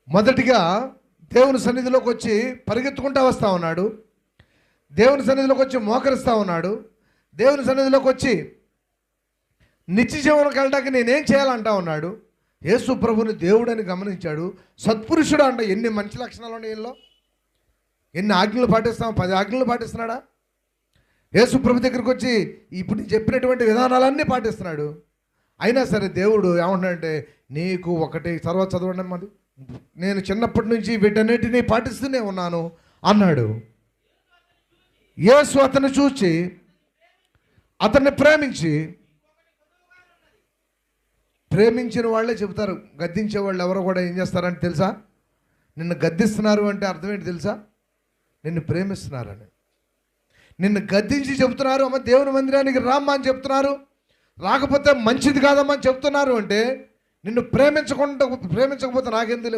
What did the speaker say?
మొదటిగా దేవుని సన్నిధిలోకి వచ్చి పరిగెత్తుకుంటూ వస్తూ ఉన్నాడు. దేవుని సన్నిధిలోకి వచ్చి మోకరిస్తూ ఉన్నాడు. దేవుని సన్నిధిలోకి వచ్చి నిత్య జీవనకి వెళ్ళడానికి నేనేం చేయాలంటా ఉన్నాడు. యేసు ప్రభుని దేవుడని గమనించాడు. సత్పురుషుడు అంట. ఎన్ని మంచి లక్షణాలు ఉన్నాయి ఈయనలో. ఎన్ని ఆజ్ఞలు పాటిస్తాం? 10 ఆజ్ఞలు పాటిస్తున్నాడా? యేసు ప్రభు దగ్గరికి వచ్చి ఇప్పుడు నేను చెప్పినటువంటి విధానాలన్నీ పాటిస్తున్నాడు. అయినా సరే దేవుడు ఏమంటున్నాడంటే, నీకు ఒకటి చదవండి మరి, నేను చిన్నప్పటి నుంచి వీటన్నిటినీ పాటిస్తూనే ఉన్నాను అన్నాడు. యేసు అతన్ని చూచి అతన్ని ప్రేమించిన వాళ్ళే చెబుతారు. గద్దించే వాళ్ళు ఎవరో కూడా ఏం చేస్తారంటే తెలుసా? నిన్ను గద్దిస్తున్నారు అంటే అర్థం ఏంటి తెలుసా? నిన్ను ప్రేమిస్తున్నారని. నిన్ను గద్దించి చెబుతున్నారు, అమ్మ దేవుని మందిరానికి రామ్మా అని చెప్తున్నారు, రాకపోతే మంచిది కాదమ్మా అని చెప్తున్నారు అంటే నిన్ను ప్రేమించకపోతే నాకేం తెలియదు.